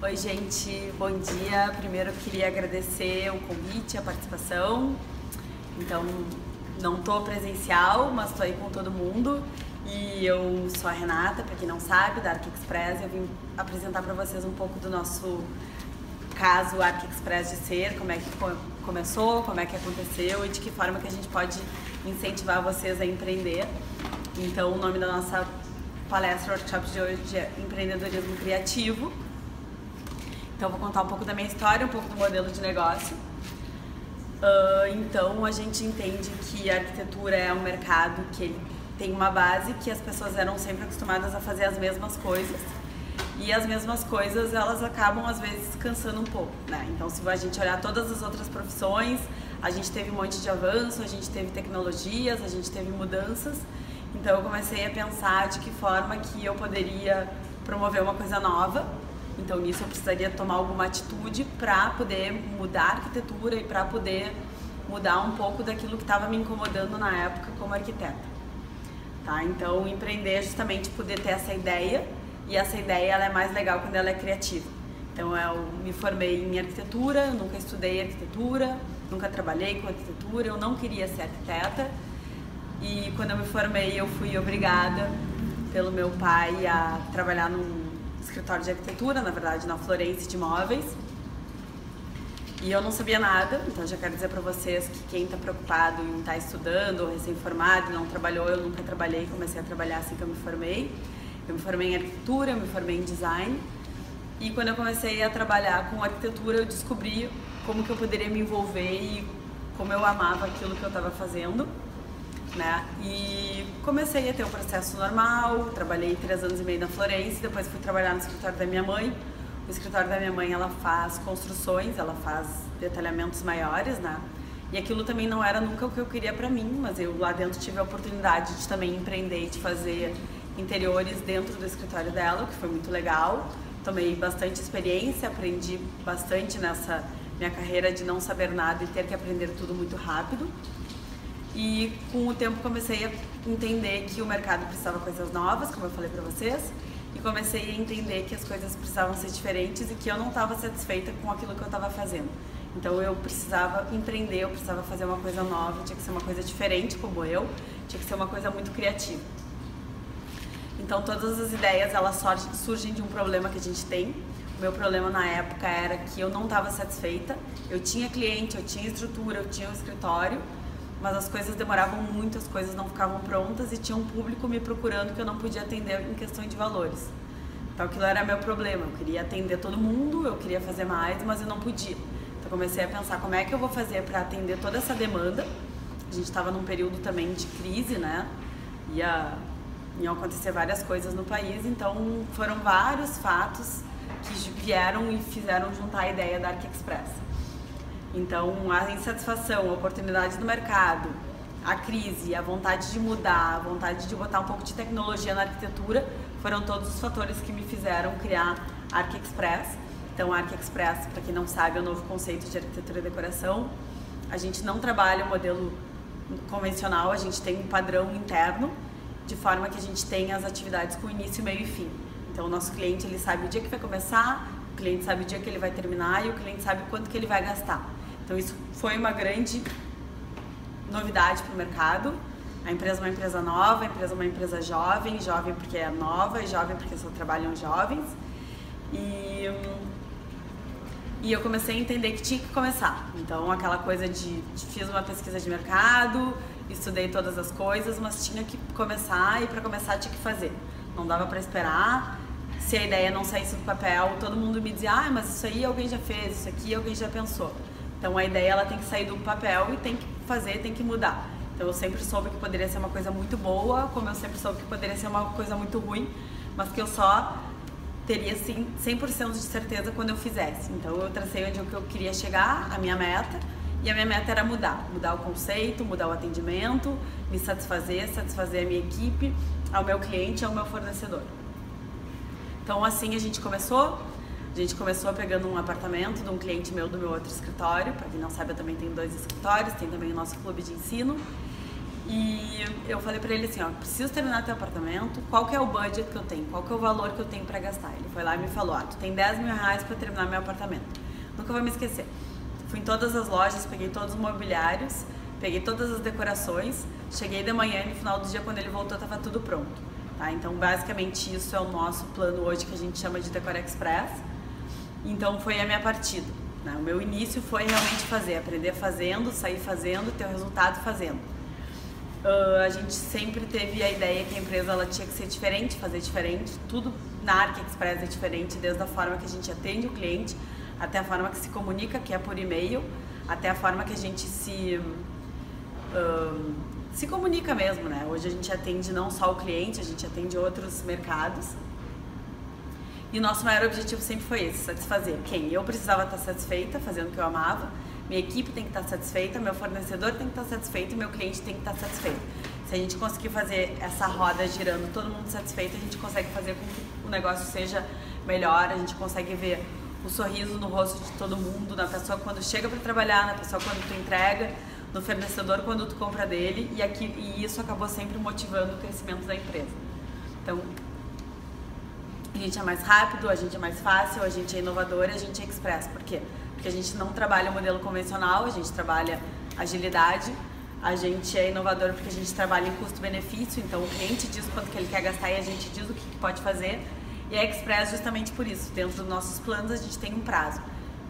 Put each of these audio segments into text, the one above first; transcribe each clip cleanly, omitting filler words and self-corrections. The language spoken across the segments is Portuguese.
Oi gente, bom dia. Primeiro eu queria agradecer o convite, a participação. Então, não tô presencial, mas tô aí com todo mundo. E eu sou a Renata, para quem não sabe, da ArcExpress. Eu vim apresentar para vocês um pouco do nosso caso ArcExpress de ser, como é que começou, como é que aconteceu e de que forma que a gente pode incentivar vocês a empreender. Então, o nome da nossa palestra, workshop de hoje é Empreendedorismo Criativo. Então, vou contar um pouco da minha história, um pouco do modelo de negócio. Então, a gente entende que a arquitetura é um mercado que ele tem uma base que as pessoas eram sempre acostumadas a fazer as mesmas coisas. E as mesmas coisas, elas acabam, às vezes, cansando um pouco, né? Então, se a gente olhar todas as outras profissões, a gente teve um monte de avanço, a gente teve tecnologias, a gente teve mudanças. Então, eu comecei a pensar de que forma que eu poderia promover uma coisa nova. Então, nisso eu precisaria tomar alguma atitude para poder mudar a arquitetura e para poder mudar um pouco daquilo que estava me incomodando na época como arquiteta. Tá? Então, empreender é justamente poder ter essa ideia, e essa ideia ela é mais legal quando ela é criativa. Então, eu me formei em arquitetura, eu nunca estudei arquitetura, nunca trabalhei com arquitetura, eu não queria ser arquiteta. E quando eu me formei, eu fui obrigada pelo meu pai a trabalhar num escritório de arquitetura, na verdade na Florence de Imóveis, e eu não sabia nada. Então já quero dizer para vocês que quem está preocupado em estar estudando ou recém-formado e não trabalhou, eu nunca trabalhei, comecei a trabalhar assim que eu me formei. Eu me formei em arquitetura, eu me formei em design, e quando eu comecei a trabalhar com arquitetura eu descobri como que eu poderia me envolver e como eu amava aquilo que eu estava fazendo, né? E comecei a ter um processo normal, trabalhei 3 anos e meio na Florence, depois fui trabalhar no escritório da minha mãe. O escritório da minha mãe, ela faz construções, ela faz detalhamentos maiores, né? E aquilo também não era nunca o que eu queria pra mim, mas eu lá dentro tive a oportunidade de também empreender e de fazer interiores dentro do escritório dela, o que foi muito legal. Tomei bastante experiência, aprendi bastante nessa minha carreira de não saber nada e ter que aprender tudo muito rápido. E com o tempo comecei a entender que o mercado precisava de coisas novas, como eu falei pra vocês, e comecei a entender que as coisas precisavam ser diferentes e que eu não estava satisfeita com aquilo que eu estava fazendo. Então eu precisava empreender, eu precisava fazer uma coisa nova, tinha que ser uma coisa diferente como eu, tinha que ser uma coisa muito criativa. Então todas as ideias, elas surgem de um problema que a gente tem. O meu problema na época era que eu não estava satisfeita, eu tinha cliente, eu tinha estrutura, eu tinha um escritório, mas as coisas demoravam muito, as coisas não ficavam prontas e tinha um público me procurando que eu não podia atender em questão de valores. Então aquilo era meu problema, eu queria atender todo mundo, eu queria fazer mais, mas eu não podia. Então comecei a pensar como é que eu vou fazer para atender toda essa demanda. A gente estava num período também de crise, né? Iam acontecer várias coisas no país, então foram vários fatos que vieram e fizeram juntar a ideia da ArcExpress. Então, a insatisfação, a oportunidade do mercado, a crise, a vontade de mudar, a vontade de botar um pouco de tecnologia na arquitetura foram todos os fatores que me fizeram criar a ArcExpress. Então, a ArcExpress, para quem não sabe, é o novo conceito de arquitetura e decoração. A gente não trabalha o modelo convencional, a gente tem um padrão interno, de forma que a gente tem as atividades com início, meio e fim. Então, o nosso cliente, ele sabe o dia que vai começar, o cliente sabe o dia que ele vai terminar e o cliente sabe quanto que ele vai gastar. Então isso foi uma grande novidade para o mercado. A empresa é uma empresa nova, a empresa é uma empresa jovem, jovem porque é nova e jovem porque só trabalham jovens. E eu comecei a entender que tinha que começar. Então aquela coisa de fiz uma pesquisa de mercado, estudei todas as coisas, mas tinha que começar e para começar tinha que fazer. Não dava para esperar. Se a ideia não saísse do papel, todo mundo me dizia, ah, mas isso aí alguém já fez, isso aqui alguém já pensou. Então a ideia ela tem que sair do papel e tem que fazer, tem que mudar. Então eu sempre soube que poderia ser uma coisa muito boa, como eu sempre soube que poderia ser uma coisa muito ruim, mas que eu só teria sim 100% de certeza quando eu fizesse. Então eu tracei onde eu queria chegar, a minha meta, e a minha meta era mudar o conceito, mudar o atendimento, me satisfazer a minha equipe, ao meu cliente, ao meu fornecedor. Então assim a gente começou. A gente começou pegando um apartamento de um cliente meu do meu outro escritório. Para quem não sabe, eu também tenho 2 escritórios, tem também o nosso clube de ensino. E eu falei pra ele assim, ó, preciso terminar teu apartamento, qual que é o budget que eu tenho, qual que é o valor que eu tenho pra gastar? Ele foi lá e me falou, tu tem 10 mil reais pra terminar meu apartamento. Nunca vou me esquecer. Fui em todas as lojas, peguei todos os mobiliários, peguei todas as decorações, cheguei de manhã e no final do dia, quando ele voltou, tava tudo pronto. Tá? Então, basicamente, isso é o nosso plano hoje, que a gente chama de Decor Express. Então, foi a minha partida. Né? O meu início foi realmente fazer, aprender fazendo, sair fazendo, ter o resultado fazendo. A gente sempre teve a ideia que a empresa ela tinha que ser diferente, fazer diferente. Tudo na Arc Express é diferente, desde a forma que a gente atende o cliente, até a forma que se comunica, que é por e-mail, até a forma que a gente se comunica mesmo, né? Hoje a gente atende não só o cliente, a gente atende outros mercados. E o nosso maior objetivo sempre foi esse, satisfazer quem eu precisava estar satisfeita, fazendo o que eu amava, minha equipe tem que estar satisfeita, meu fornecedor tem que estar satisfeito e meu cliente tem que estar satisfeito. Se a gente conseguir fazer essa roda girando, todo mundo satisfeito, a gente consegue fazer com que o negócio seja melhor, a gente consegue ver o sorriso no rosto de todo mundo, na pessoa quando chega para trabalhar, na pessoa quando tu entrega, no fornecedor quando tu compra dele, e isso acabou sempre motivando o crescimento da empresa. Então, a gente é mais rápido, a gente é mais fácil, a gente é inovador, a gente é express. Por quê? Porque a gente não trabalha o modelo convencional, a gente trabalha agilidade, a gente é inovador porque a gente trabalha em custo-benefício, então o cliente diz quanto que ele quer gastar e a gente diz o que pode fazer. E a Express justamente por isso, dentro dos nossos planos a gente tem um prazo.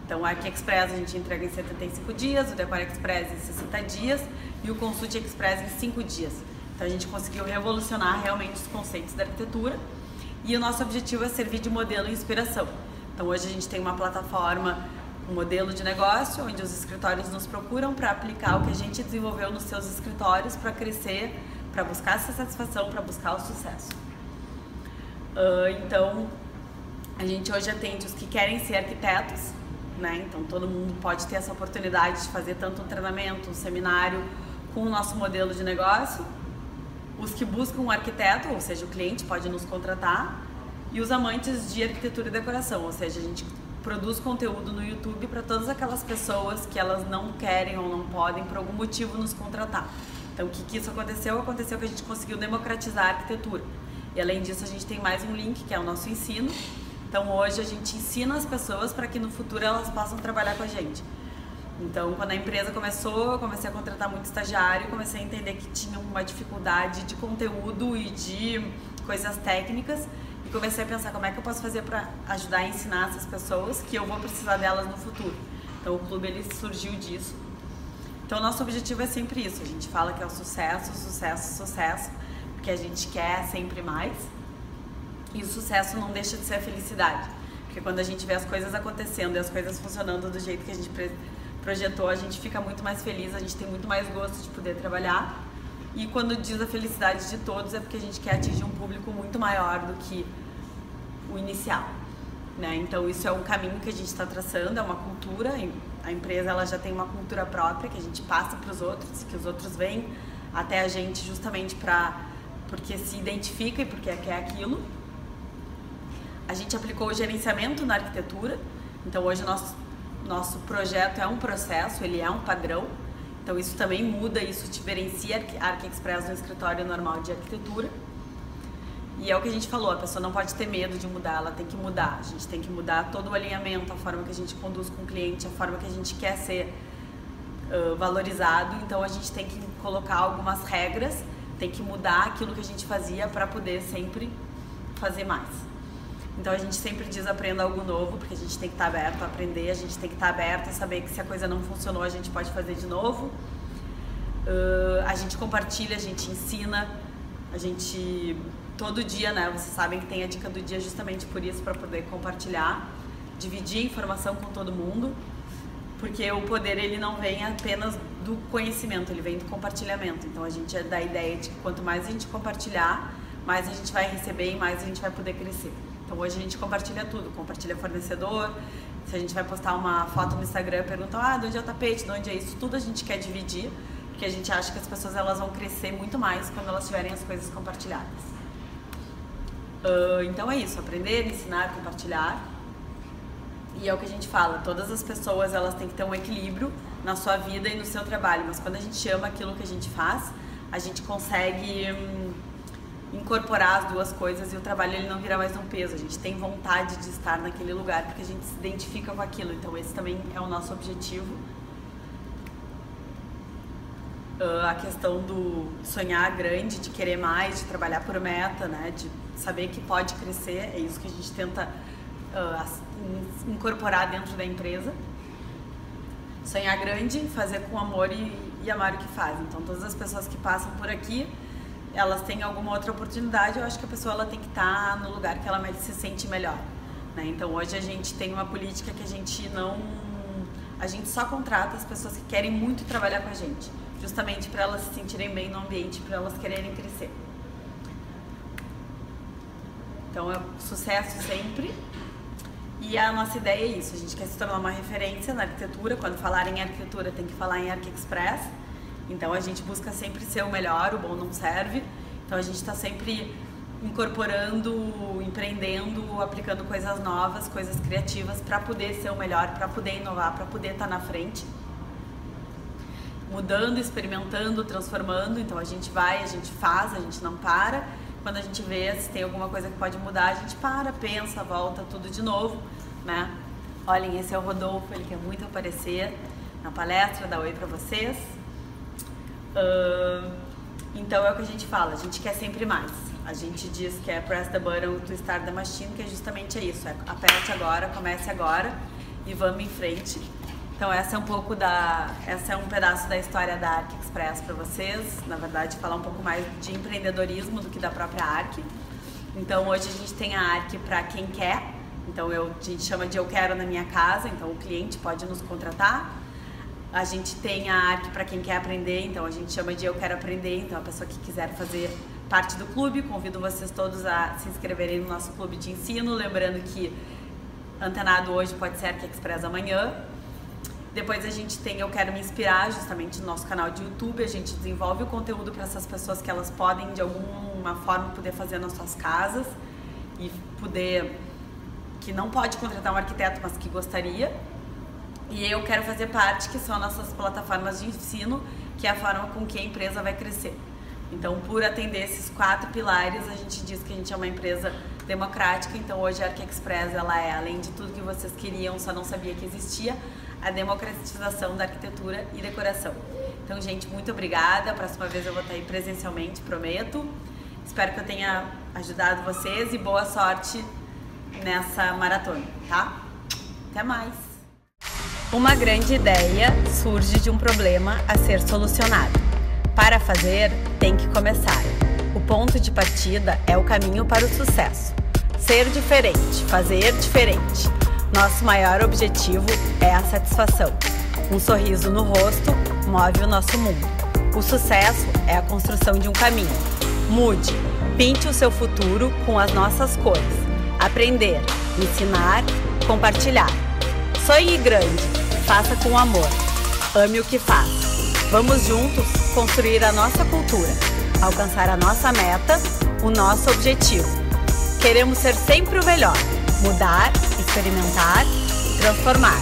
Então a Arc Express a gente entrega em 75 dias, o Decor Express em 60 dias e o Consult Express em 5 dias. Então a gente conseguiu revolucionar realmente os conceitos da arquitetura e o nosso objetivo é servir de modelo e inspiração. Então hoje a gente tem uma plataforma, um modelo de negócio, onde os escritórios nos procuram para aplicar o que a gente desenvolveu nos seus escritórios para crescer, para buscar essa satisfação, para buscar o sucesso. Então, a gente hoje atende os que querem ser arquitetos, né? Então todo mundo pode ter essa oportunidade de fazer tanto um treinamento, um seminário com o nosso modelo de negócio. Os que buscam um arquiteto, ou seja, o cliente pode nos contratar, e os amantes de arquitetura e decoração, ou seja, a gente produz conteúdo no YouTube para todas aquelas pessoas que elas não querem ou não podem por algum motivo nos contratar. Então o que isso aconteceu? Aconteceu que a gente conseguiu democratizar a arquitetura. E além disso a gente tem mais um link que é o nosso ensino. Então hoje a gente ensina as pessoas para que no futuro elas possam trabalhar com a gente. Então quando a empresa começou, eu comecei a contratar muito estagiário, comecei a entender que tinha uma dificuldade de conteúdo e de coisas técnicas e comecei a pensar como é que eu posso fazer para ajudar a ensinar essas pessoas que eu vou precisar delas no futuro. Então o clube ele surgiu disso. Então o nosso objetivo é sempre isso, a gente fala que é o sucesso, sucesso, sucesso, porque a gente quer sempre mais. E o sucesso não deixa de ser a felicidade, porque quando a gente vê as coisas acontecendo e as coisas funcionando do jeito que a gente projetou, a gente fica muito mais feliz, a gente tem muito mais gosto de poder trabalhar. E quando diz a felicidade de todos é porque a gente quer atingir um público muito maior do que o inicial, né? Então isso é um caminho que a gente está traçando, é uma cultura, a empresa ela já tem uma cultura própria que a gente passa para os outros, que os outros vêm até a gente justamente porque se identifica e porque quer aquilo. A gente aplicou o gerenciamento na arquitetura, então hoje o nosso projeto é um processo, ele é um padrão, então isso também muda, isso diferencia a Arc Express do escritório normal de arquitetura. E é o que a gente falou, a pessoa não pode ter medo de mudar, ela tem que mudar, a gente tem que mudar todo o alinhamento, a forma que a gente conduz com o cliente, a forma que a gente quer ser valorizado, então a gente tem que colocar algumas regras, tem que mudar aquilo que a gente fazia para poder sempre fazer mais. Então a gente sempre diz aprenda algo novo, porque a gente tem que estar aberto a aprender, a gente tem que estar aberto a saber que se a coisa não funcionou a gente pode fazer de novo. A gente compartilha, a gente ensina, a gente todo dia, né? Vocês sabem que tem a dica do dia justamente por isso, para poder compartilhar, dividir informação com todo mundo, porque o poder ele não vem apenas do conhecimento, ele vem do compartilhamento. Então a gente é da ideia de que quanto mais a gente compartilhar, mais a gente vai receber e mais a gente vai poder crescer. Então hoje a gente compartilha tudo, compartilha fornecedor, se a gente vai postar uma foto no Instagram, perguntam, de onde é o tapete, de onde é isso, tudo a gente quer dividir, porque a gente acha que as pessoas elas vão crescer muito mais quando elas tiverem as coisas compartilhadas. Então é isso, aprender, ensinar, compartilhar. E é o que a gente fala, todas as pessoas elas têm que ter um equilíbrio na sua vida e no seu trabalho, mas quando a gente ama aquilo que a gente faz, a gente consegue incorporar as duas coisas e o trabalho ele não vira mais um peso, a gente tem vontade de estar naquele lugar porque a gente se identifica com aquilo, então esse também é o nosso objetivo. A questão do sonhar grande, de querer mais, de trabalhar por meta, né, de saber que pode crescer, é isso que a gente tenta incorporar dentro da empresa. Sonhar grande, fazer com amor e amar o que faz. Então todas as pessoas que passam por aqui, elas têm alguma outra oportunidade, eu acho que a pessoa ela tem que estar no lugar que ela se sente melhor, né? Então hoje a gente tem uma política que a gente só contrata as pessoas que querem muito trabalhar com a gente, justamente para elas se sentirem bem no ambiente, para elas quererem crescer. Então é sucesso sempre. E a nossa ideia é isso, a gente quer se tornar uma referência na arquitetura. Quando falar em arquitetura tem que falar em ArcExpress. Então a gente busca sempre ser o melhor, o bom não serve. Então a gente está sempre incorporando, empreendendo, aplicando coisas novas, coisas criativas para poder ser o melhor, para poder inovar, para poder estar na frente. Mudando, experimentando, transformando. Então a gente vai, a gente faz, a gente não para. Quando a gente vê se tem alguma coisa que pode mudar, a gente para, pensa, volta tudo de novo, né? Olhem, esse é o Rodolfo, ele quer muito aparecer na palestra, dá oi pra vocês. Então é o que a gente fala, a gente quer sempre mais. A gente diz que é press the button to start the machine, que é justamente isso, é aperte agora, comece agora e vamos em frente. Então essa é um pedaço da história da ArcExpress para vocês, na verdade falar um pouco mais de empreendedorismo do que da própria Arc. Então hoje a gente tem a Arc para quem quer, então a gente chama de eu quero na minha casa, então o cliente pode nos contratar. A gente tem a Arc para quem quer aprender, então a gente chama de eu quero aprender, então a pessoa que quiser fazer parte do clube, convido vocês todos a se inscreverem no nosso clube de ensino, lembrando que antenado hoje pode ser ArcExpress amanhã. Depois a gente tem Eu Quero Me Inspirar, justamente no nosso canal de YouTube, a gente desenvolve o conteúdo para essas pessoas que elas podem de alguma forma poder fazer nas suas casas e que não pode contratar um arquiteto, mas que gostaria. E Eu Quero Fazer Parte, que são nossas plataformas de ensino, que é a forma com que a empresa vai crescer. Então, por atender esses 4 pilares, a gente diz que a gente é uma empresa democrática. Então hoje a ArcExpress, ela é, além de tudo que vocês queriam, só não sabia que existia, a democratização da arquitetura e decoração. Então, gente, muito obrigada. A próxima vez eu vou estar aí presencialmente, prometo. Espero que eu tenha ajudado vocês e boa sorte nessa maratona, tá? Até mais! Uma grande ideia surge de um problema a ser solucionado. Para fazer, tem que começar. O ponto de partida é o caminho para o sucesso. Ser diferente, fazer diferente. Nosso maior objetivo é a satisfação. Um sorriso no rosto move o nosso mundo. O sucesso é a construção de um caminho. Mude, pinte o seu futuro com as nossas cores. Aprender, ensinar, compartilhar. Sonhe grande, faça com amor. Ame o que faz. Vamos juntos construir a nossa cultura, alcançar a nossa meta, o nosso objetivo. Queremos ser sempre o melhor, mudar, experimentar e transformar.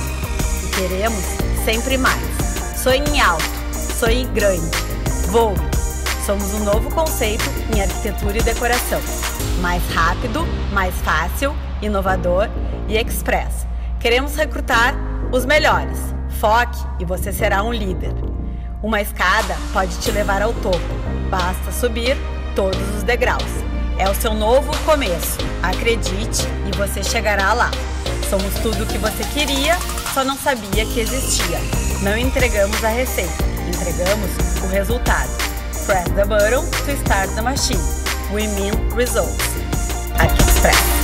E queremos sempre mais. Sonhe alto, sonhe grande, voe. Somos um novo conceito em arquitetura e decoração. Mais rápido, mais fácil, inovador e express. Queremos recrutar os melhores. Foque e você será um líder. Uma escada pode te levar ao topo. Basta subir todos os degraus. É o seu novo começo. Acredite e você chegará lá. Somos tudo o que você queria, só não sabia que existia. Não entregamos a receita, entregamos o resultado. Press the button to start the machine. We mean results. ArcExpress.